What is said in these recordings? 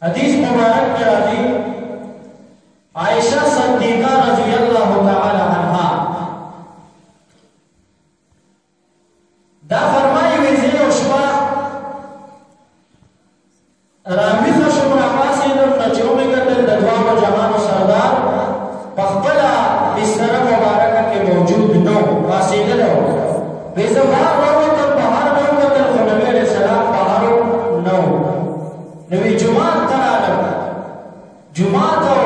हदीस मुबारक के राजी आयशा सिद्दीक़ा रज़ियल्लाहु ताला अन्हा दा फरमाई वेज़े उशवा रामी खशुम आवासी दर नचो में कतल दवा व जहान सरदार पखबला बिस्तर मुबारक के मौजूद नो वासीले नो वेज़े बाहर रो तो बाहर नो कतल नबी अलैहि सलाम बाहर नो नबी जुमात तराल जुमात हो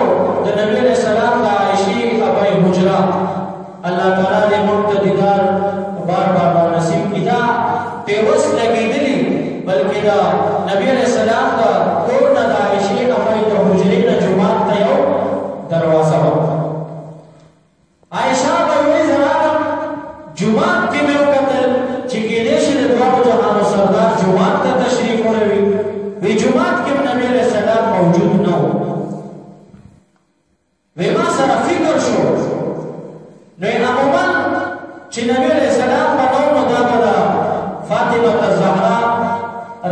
द नबी अलैहि सलाम दा आयशी अबई हुजरा अल्लाह ताला दे मुक्तदीदार बार बार नसीब किया पेवस लगी दिली बल्कि दा नबी अलैहि सलाम दा कोर न दा आयशी अबई तो हुजरे न जुमात तयो दरवाजा हो आयशा बई जरा जुमात के में कतल चिकेदेश ने दुआ जहान सरदार जुमात का तशरीफ हो रही वे जुमात के नबी अलैहि सलाम मौजूद न हो वे मा सरा फिक्र शो ने अमूमन ची नबी अलैहि सलाम बनाओ मदादा फातिमा ज़हरा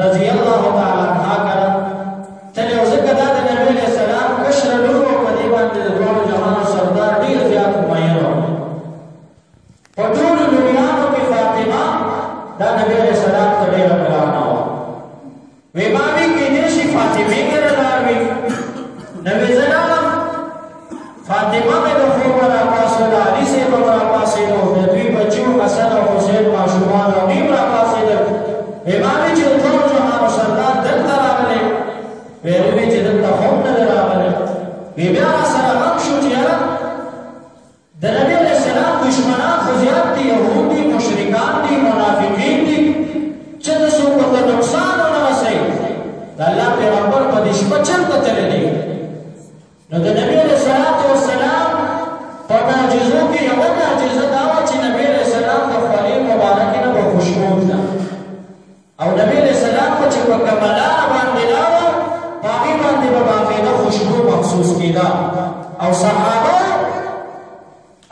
रज़ियल्लाहु ताला अन्हा करा चले उसे कदा नबी अलैहि सलाम कशर लूरो कदीबान दे दुआ जहान सरदार दी ज़ियात मुयरो पटूर लुनियानो की फातिमा दा नबी अलैहि सलाम तड़े रखना वे मावी के देशी फातिमे के रदावी नबी सलाम फातिमा में तो खूबरा पासे अली से बड़ा पासे नो नबी बच्चों हसन और हुसैन माशूमान और इमरा पासे दर वे मावी जो तो जहां सरदार दल तरावले वे रुबी जदल ता हम नजर आवले वे ब्याह सरा मक्शु जिया द नबी अलैहि सलाम दुश्मना खुजियात दी यहूदी मुशरिकान दी मुनाफिकीन दी चंद सो को नुकसान अल्लाह पैगंबर बदिश बचन तो चले नहीं न तो नबी अलैहिस्सलाम पता जिजो की यवना जिजो दावा ची नबी अलैहिस्सलाम का फली मुबारक न वो खुशबू था और नबी अलैहिस्सलाम को जब कमला बांधे लावा बाकी बांधे बाकी न खुशबू महसूस कीदा और सहाबा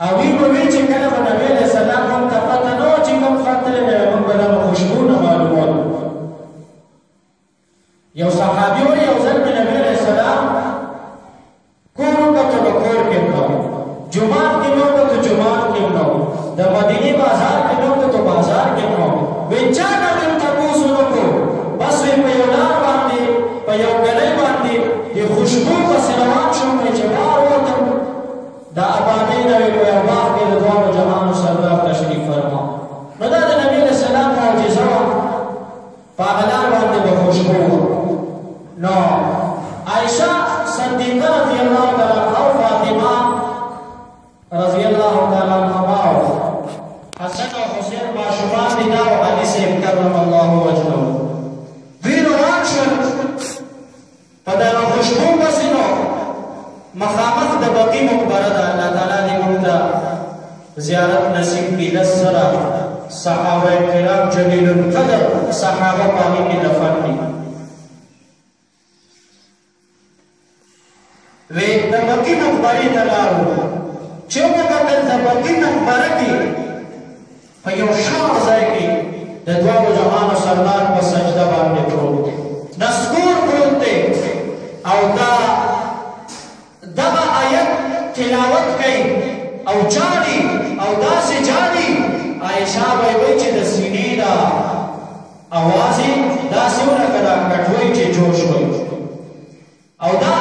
अभी को भी चिकन नबी अलैहिस्सलाम हम तफत नो चिकन खातिर में हम बला खुशबू न मालूम यो सहाबियों यो जल में नबी अलैहि सलाम कोरों का तो कोर के नो जुमात के नो तो जुमात के नो द मदीने बाजार के नो तो बाजार के नो बेचा ना दिन तबू सुनो को बस वे पयोलार बांधे पयो गले बांधे ये खुशबू का सिरवान शो में जवार हो तो द आबादी नबी को अल्लाह के दुआ में जहान सरदार तशरीफ फरमा मदद नबी अलैहि सलाम मौजूदा पागलार बांधे वो खुशबू नो आयशा सिद्दीक़ा रज़ियल्लाहु ताला अन्हा फातिमा रज़ियल्लाहु ताला अन्हा हसन और हुसैन माशूमान दिना और अली से करमल्लाहु वजहहु वीरवान पदा खुशबू बसिनो मखामत द बकी मुकबरत अल्लाह ताला ने मुक्ता ज़ियारत नसीब की लसरा सहाबा किराम जलीलुल कदर सहाबा पानी की दफन की वे नबकी मकबरी तलारू चौका कतल नबकी मकबरकी फयो शाह जाएगी ददवा जहान सरदार पर सजदा बांधे तो नस्कूर बोलते औदा दबा आयत तिलावत कई औ जानी औदा से जानी आयशा भाई चे दसीनी दा आवाज़ी दा सुना कदा कठोई चे जोश होई औदा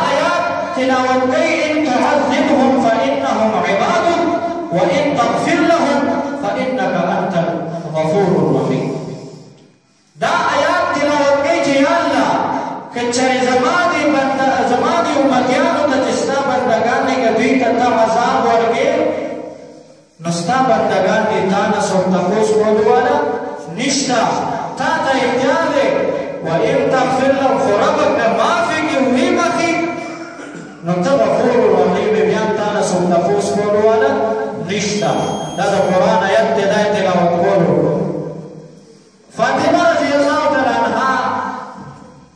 तिलावत कई इन तुअज़्ज़िबहुम फइन्नहुम इबादुक व इन तग़फिर लहुम फइन्नका अंतल गफूरुर रहीम दा आयात तिलावत कई जे अल्लाह के चरे ज़मादी उम्मतियानो त जिस्ता बंदगान ने कभी तता अज़ाब वर्गे नस्ता बंदगान ने ताना सो तफूस बोलवाला निश्ता ताता इत्यादे व इन तग़फिर लहुम फरबक माफी की हुई मखी नतबा फूल वाली में बयान ताना सो तफूस बोलवाला निश्ता दादा कुरान आयत तेदाय तिलावत बोलो फातिमा रज़ियल्लाहु ताला अन्हा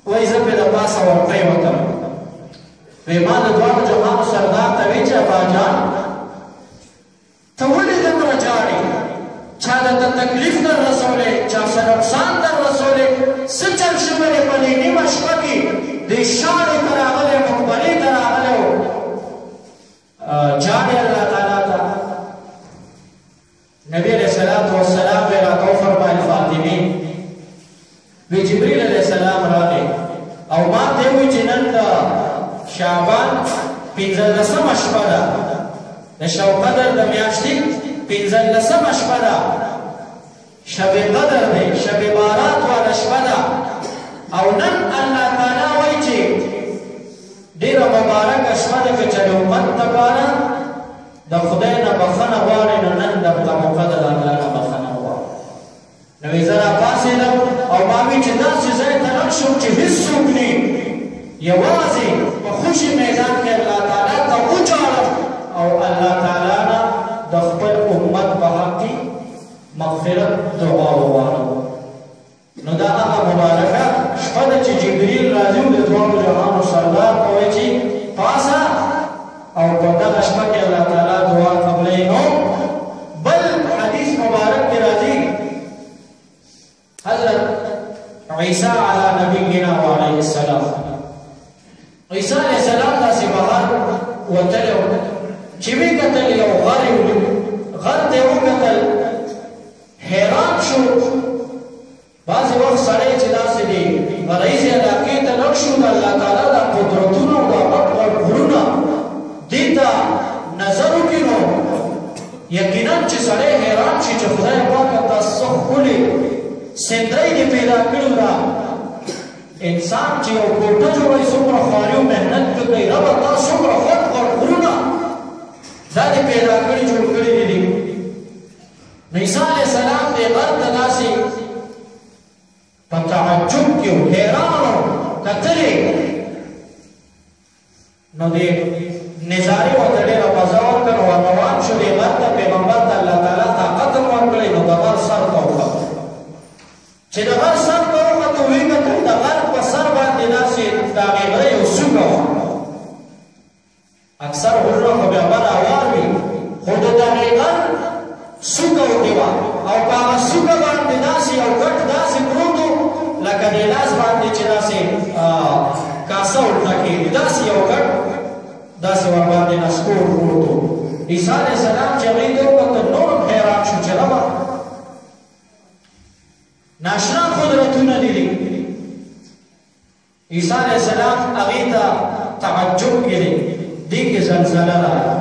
वही सब पे दबासा और प्रेम कर वे मान दुआ जो हम सरदार तवीजा बाजान तो वली दिन रजाड़ी चादा तकलीफ दर रसूले चासा नुकसान दर रसूले सचल शुमरे पली निमशकी दिशाने شعبان 15مه شپه ده د شب قدر د میاشتې 15مه شپه ده شب قدر دی شب بارات والا شپه ده او نن الله تعالی وایي چې ډېره مبارکه شپه ده که چې د امت دپاره د خدای نه بخښنه غواړې نو نن دغه موقع ده د الله نه بخښنه وغواړه نو یې زه راپاڅېدم او ما وی چې داسې ځای ته لاړ شم چې هېڅوک نه یوازې په خوشي میدان کې الله تعالی ته وچاړم او الله تعالی نه د خپل امت په حق کې مغفرت دعا وغواړم نو دا هغه مبارکه شپه ده چې جبریل راځي او د دواړو جهانو سردار ته وایي چې پاسه او په دغه شپه کې الله تعالی دعا قبلوي نو بل حدیث مبارک کې راځي حضرت عیسی علی نبینا وعلیه السلام عیسی علیه السلام داسې بهر وتلی و چې ویې کتل یو غر یې ولید غر ته یې وکتل حیران شو بعضې وخت سړی چې داسې دی غریزې علاقې ته لاړ شو د الله تعالی دا قدرتونه او دا غټ غټ غرونه دې ته نظر وکړي نو یقینا چې سړی حیران شي چې خدای پاکه دا څه ښکلې سندرۍ دې پیدا کړې ده انسان چې یو کوټه جوړوي څومره خواري او محنت کوي ربه دا څومره غټ غټ غرونه دا دې پیدا کړي جوړ کړي دي نو عیسی علیه السلام دې غر ته داسې په تعجب کې و حیران و کتلې نو دې نظارې ورته ډېره مزه ورکړه ور روان شو دې غر ته پیغمبر ته الله تعالی طاقت هم ورکړی نو د غر سر ته وخوت چې د غر سر ته وخوت ویې کتل د غر په سر باندې داسې د هغې غره یو څوکه وه اکثر غرونه خو بیا بل هوار وي خو د دغې غر څوکه وکې وه او په هغه څوکه باندې داسې یو ګټ داسې پروت و لکه د لاس باندې چې داسې کاسه ورته کېږي داسې یو ګټ داسې ورباندې نسکور پروت و عیسی علیه السلام چې هغې ته وکتل نور هم حیران شو چې ربه ناشنا قدرتونه دي عیسی علیه السلام هغې ته تعجب کې دی دې کې زلزله راغله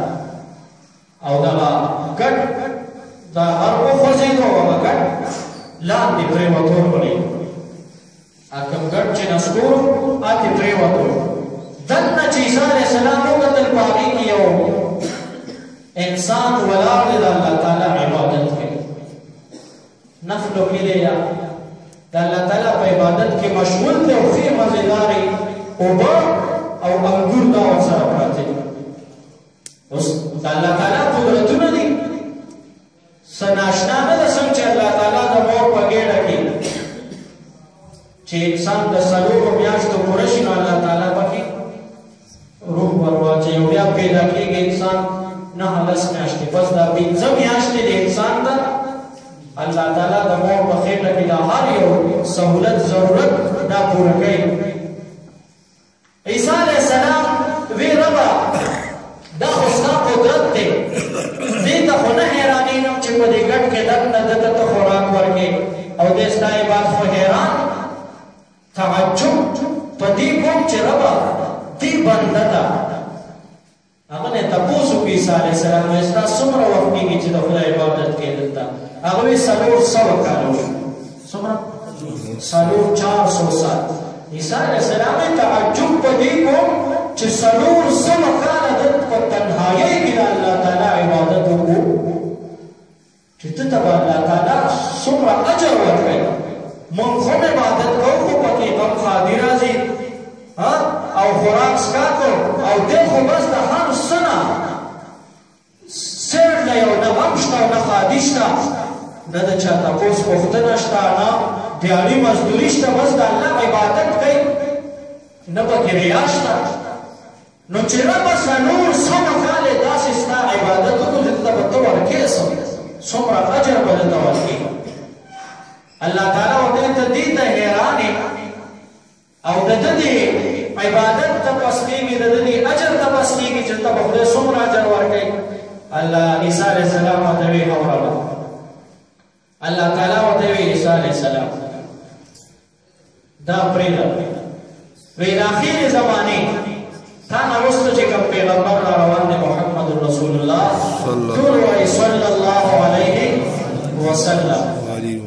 او دغه ګټ دا غر وخوځېدو او هغه ګټ لاندې پرېوتو غړی کوم ګټ چې نسکور هلته پرېوتو دننه چې عیسی علیه السلام وکتل په هغې کې یو انسان ولاړ دی د الله تعالی عبادت کوي نفلو کې دی یا د الله تعالی په عبادت کې مشغول دی او ښې مزېدارې اوبه او انګور دا ورسره پراته دي اوس د الله تعالی قدرتونه دي څه ناشنا نه ده څنګه چې الله تعالی د مور په ګېډه کې چې انسان د څلورو میاشتو پوره شي نو الله تعالی پکې روح ور واچوي او بیا پیدا کېږي انسان 9-10 میاشتې بس دا 15 میاشتې د انسان ده الله تعالی د مور په خېټه کې دا هر یو سهولت ضرورت دا پوره کوي عیسی علیه السلام وی ربه دا خو ستا قدرت دی دې ته خو نه حیرانېږم چې په دې ګټ کې دننه دته ته خوراک ورکړې او دې ستا عباد خو حیران تعجب په دې کوم چې ربه دې بنده ده هغه نه تپوس وکړي عیسی علیه السلام وایي ستا څومره وخت کېږي چې د خدای عبادت کوې دلته هغه وایي 400 کاله وشو څومره 400 سال عیسی علیه السلام یې تعجب په دې کوم چې 400 کاله دلته په تنهایۍ کې د الله تعالی عبادت وکړو چې ته ته به الله تعالی څومره اجر ورکوي موږ هم عبادت کوو خو پکې غم خادي راځي او خوراک څښاکو او دې خو بس د هر څه نه سر نه یو نه غم شته او نه خادي شته نه د چا تپوس پوښتنه شته نه دیاري مزدوري شته بس د الله عبادت کوي نه پکې ریا شته نو چې ربه 400 کاله داسې ستا عبادت وکړو دلته به ته ورکې څومره اجر به دلته ورکړي الله تعالی ورته ته دې ته حیران او د دې عبادت ته پس کېږي د دې اجر ته پس کېږي چې ته به خدای څومره اجر ورکړي الله عیسی علیه السلام ورته وی اورله الله تعالی ورته وی عیسی علیه السلام دا پرېږده وی د اخرې زمانې تا نه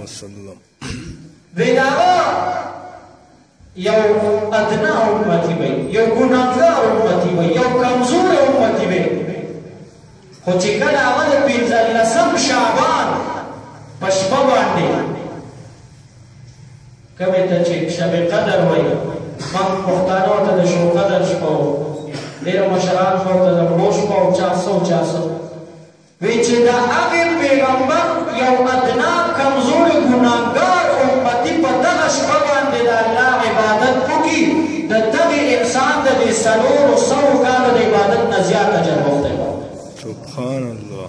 وسلم ویداغا یو ادنا امتی بی یو گناہگار امتی بی یو کمزور امتی بی خو چې کله هغه د 15 شعبان په شپه باندې کومې ته چې شب قدر وایي موږ پښتانه ورته د شو قدر شپه ډېر مشران ورته د مړو شپه او چا څه وی چې د هغې پیغمبر یو ادنا کمزور ګناهګار امتي په دغه شپه باندې د الله عبادت وکړي د دغې انسان د دې 400 کالو د عبادت نه زیات اجر وختی سبحان الله.